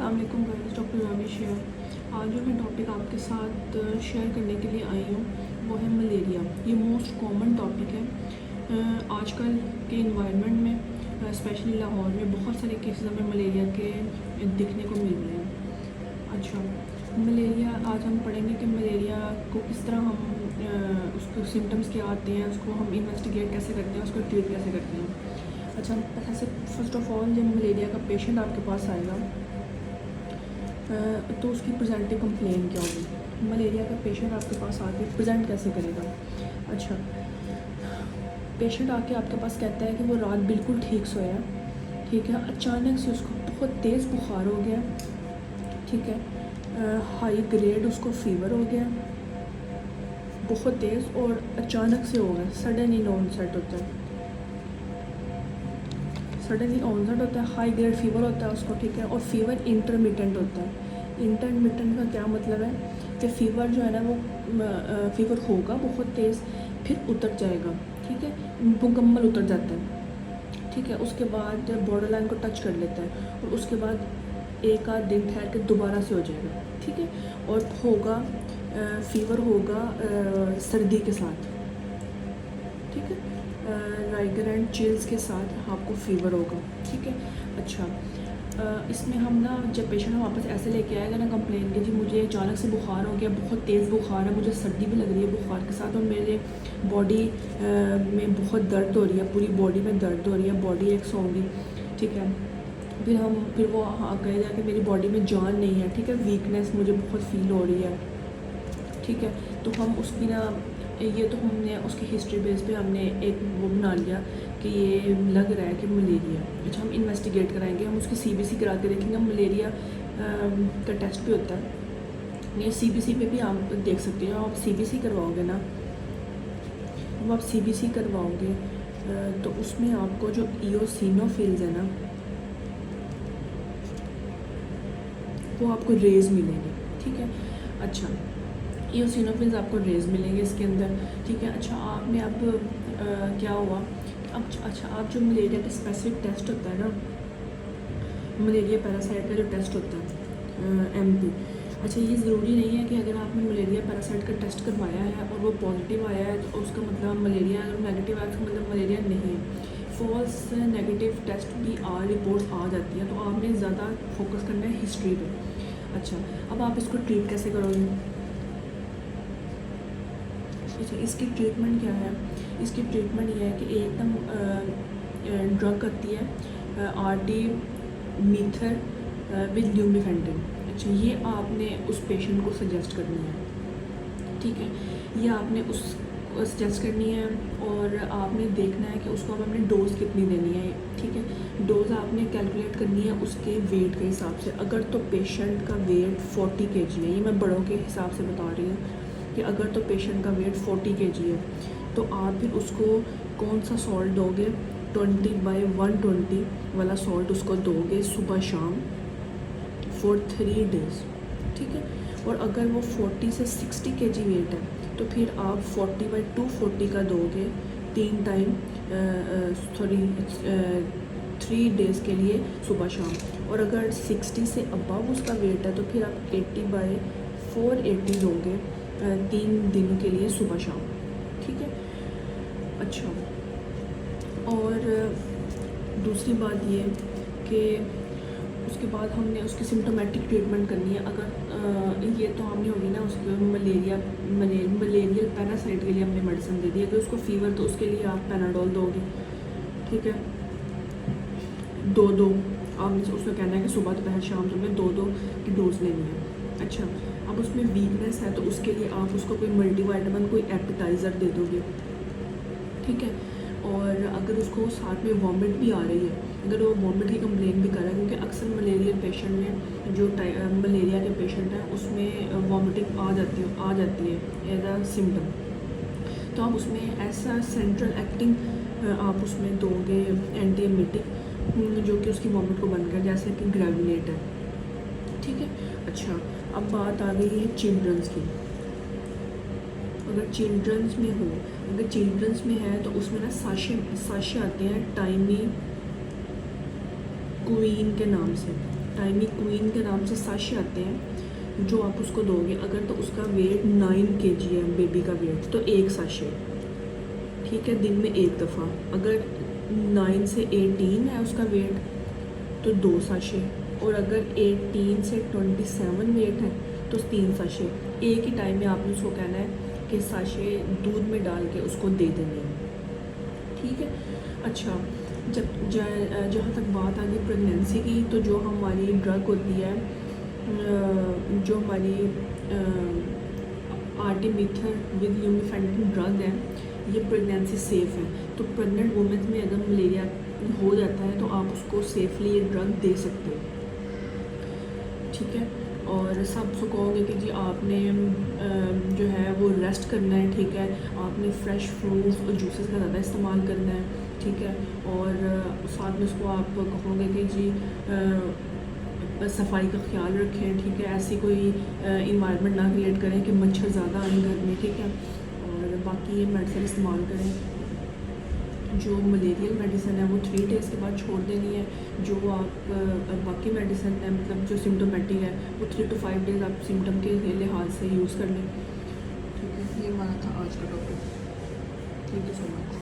अस्सलाम वालेकुम guys, doctor rubbish है। आज जो मैं टॉपिक आपके साथ शेयर करने के लिए आई हूँ वो है मलेरिया। ये मोस्ट कॉमन टॉपिक है आजकल के इन्वायरमेंट में, स्पेशली लाहौर में बहुत सारे केसेस हमें मलेरिया के दिखने को मिल रहे हैं। अच्छा, मलेरिया आज हम पढ़ेंगे कि मलेरिया को किस तरह हम उसको सिम्टम्स क्या आते हैं, उसको हम इन्वेस्टिगेट कैसे करते हैं, उसको ट्रीट कैसे करते हैं। अच्छा, ऐसे फर्स्ट ऑफ ऑल जब मलेरिया का पेशेंट आपके पास आएगा तो उसकी प्रेजेंटिव कंप्लेन क्या होगी। मलेरिया का पेशेंट आपके पास आके प्रेजेंट कैसे करेगा। अच्छा, पेशेंट आके आपके पास कहता है कि वो रात बिल्कुल ठीक सोया, ठीक है, अचानक से उसको बहुत तेज़ बुखार हो गया, ठीक है, हाई ग्रेड उसको फीवर हो गया बहुत तेज़ और अचानक से हो गया, सडन ऑनसेट होता है, सडनली ऑनसेट होता है, हाई ग्रेड फीवर होता है उसको, ठीक है, और फीवर इंटरमिटेंट होता है। इंटरमिटेंट का क्या मतलब है कि फ़ीवर जो है ना वो फ़ीवर होगा बहुत तेज़, फिर उतर जाएगा, ठीक है, मुकम्मल उतर जाता है, ठीक है, उसके बाद बॉर्डर लाइन को टच कर लेता है और उसके बाद एक आध दिन ठहर के दोबारा से हो जाएगा, ठीक है, और होगा फ़ीवर होगा सर्दी के साथ, ठीक है, राइगर एंड चिल्स के साथ आपको फ़ीवर होगा, ठीक है। अच्छा, इसमें हम ना जब पेशेंट हम वापस ऐसे लेके आएगा ना कंप्लेन कि जी मुझे अचानक से बुखार हो गया, बहुत तेज़ बुखार है, मुझे सर्दी भी लग रही है बुखार के साथ और मेरे बॉडी में बहुत दर्द हो रही है, पूरी बॉडी में दर्द हो रही है, बॉडी एक्स होगी, ठीक है, फिर वो कहेगा कि मेरी बॉडी में जान नहीं है, ठीक है, वीकनेस मुझे बहुत फील हो रही है, ठीक है, तो हम उसकी ना ये तो हमने उसकी हिस्ट्री बेस पे हमने एक वो बना लिया कि ये लग रहा है कि मलेरिया। अच्छा, हम इन्वेस्टिगेट कराएंगे, हम उसकी सीबीसी करा के देखेंगे, मलेरिया का टेस्ट भी होता है, ये सीबीसी पे भी आप देख सकते हो। आप सीबीसी करवाओगे ना, जब आप सीबीसी करवाओगे तो उसमें आपको जो इओसिनोफिल्स है ना वो आपको रेज मिलेंगे, ठीक है। अच्छा, इओसिनोफिल्स आपको रेज मिलेंगे इसके अंदर, ठीक है। अच्छा, आपने अब क्या हुआ अब, अच्छा, आप जो मलेरिया का स्पेसिफिक टेस्ट होता है ना, मलेरिया पैरासाइट का जो टेस्ट होता है एमपी, अच्छा, ये ज़रूरी नहीं है कि अगर आपने मलेरिया पैरासाइट का टेस्ट करवाया है और वो पॉजिटिव आया है तो उसका मतलब मलेरिया, अगर नेगेटिव आया तो मतलब मलेरिया नहीं है। फॉल्स नेगेटिव टेस्ट भी रिपोर्ट आ जाती है, तो आपने ज़्यादा फोकस करना है हिस्ट्री पे। अच्छा, अब आप इसको ट्रीट कैसे करोगे। अच्छा, इसकी ट्रीटमेंट क्या है। इसकी ट्रीटमेंट ये है कि एकदम ड्रग आती है आरटी मीथर विद ल्यूमिफेंटिन। अच्छा, ये आपने उस पेशेंट को सजेस्ट करनी है, ठीक है, ये आपने उस सजेस्ट करनी है और आपने देखना है कि उसको आपने डोज कितनी देनी है, ठीक है। डोज आपने कैलकुलेट करनी है उसके वेट के हिसाब से। अगर तो पेशेंट का वेट 40 kg है, ये मैं बड़ों के हिसाब से बता रही हूँ कि अगर तो पेशेंट का वेट 40 kg है तो आप फिर उसको कौन सा सॉल्ट दोगे, 20/120 वाला सॉल्ट उसको दोगे सुबह शाम फॉर 3 days, ठीक है। और अगर वो 40 से 60 kg वेट है तो फिर आप 40/240 का दोगे 3 टाइम, 3 days के लिए सुबह शाम। और अगर 60 से अबव उसका वेट है तो फिर आप 80/480 दोगे 3 दिनों के लिए सुबह शाम, ठीक है। अच्छा, और दूसरी बात ये कि उसके बाद हमने उसकी सिम्टोमेटिक ट्रीटमेंट करनी है। अगर ये तो हमने होगी ना उसको मलेरियल पैरासाइट के लिए हमने मेडिसिन दे दी। अगर उसको फीवर तो उसके लिए आप पैनाडोल दोगे, ठीक है, 2 आपने उसको कहना है कि सुबह दोपहर शाम तुम्हें 2 की डोज लेनी है। अच्छा, अब उसमें वीकनेस है तो उसके लिए आप उसको कोई मल्टीविटामिन, कोई एपेटाइज़र दे दोगे, ठीक है। और अगर उसको साथ में वॉमिट भी आ रही है, अगर वो वॉमिट की कंप्लेन भी कर रहा है, क्योंकि अक्सर मलेरिया पेशेंट में जो मलेरिया के पेशेंट हैं उसमें वॉमिटिंग आ जाती है एज अ सिम्टम, तो आप उसमें ऐसा सेंट्रल एक्टिंग आप उसमें दोगे एंटीएमेटिक जो कि उसकी वॉमिट को बंद कर, जैसे कि ग्रेविनेट है, ठीक है। अच्छा, अब बात आ गई है चिल्ड्रंस की। अगर चिल्ड्रंस में हो, अगर चिल्ड्रंस में है तो उसमें ना साशे आते हैं टाइनी क्वीन के नाम से, टाइमी क्वीन के नाम से साशे आते हैं जो आप उसको दोगे। अगर तो उसका वेट 9 kg है बेबी का वेट, तो एक साशे, ठीक है, दिन में एक दफ़ा। अगर 9 से 18 है उसका वेट तो 2 साशे, और अगर 18 से 27 वेट है तो 3 साशे। एक ही टाइम में आपने उसको कहना है कि साशे दूध में डाल के उसको दे देंगे, ठीक है। अच्छा, जहाँ तक बात आ गई प्रेगनेंसी की, तो जो हमारी ड्रग होती है, जो हमारी आर्टिमिथर विद ल्यूमिफेंट्रिन ड्रग है, ये प्रेगनेंसी सेफ़ है। तो प्रेग्नेंट वुमेन में अगर मलेरिया हो जाता है तो आप उसको सेफली ये ड्रग दे सकते हो, ठीक है। और सबको कहोगे कि जी आपने जो है वो रेस्ट करना है, ठीक है, आपने फ्रेश फ्रूट्स और जूसेस का ज़्यादा इस्तेमाल करना है, ठीक है। और साथ में उसको आप कहोगे कि जी सफाई का ख्याल रखें, ठीक है, ऐसी कोई इन्वायरमेंट ना क्रिएट करें कि मच्छर ज़्यादा आए घर में, ठीक है। और बाकी ये मेडिसिन इस्तेमाल करें। जो मलेरियल मेडिसिन है वो 3 डेज़ के बाद छोड़ देनी है। जो आप बाकी मेडिसिन है, मतलब जो सिम्टोमेटिक है, वो 3 to 5 डेज़ आप सिम्टम के लिहाज से यूज़ कर लें, ठीक है। ये हमारा था आज का topic. Thank you so much.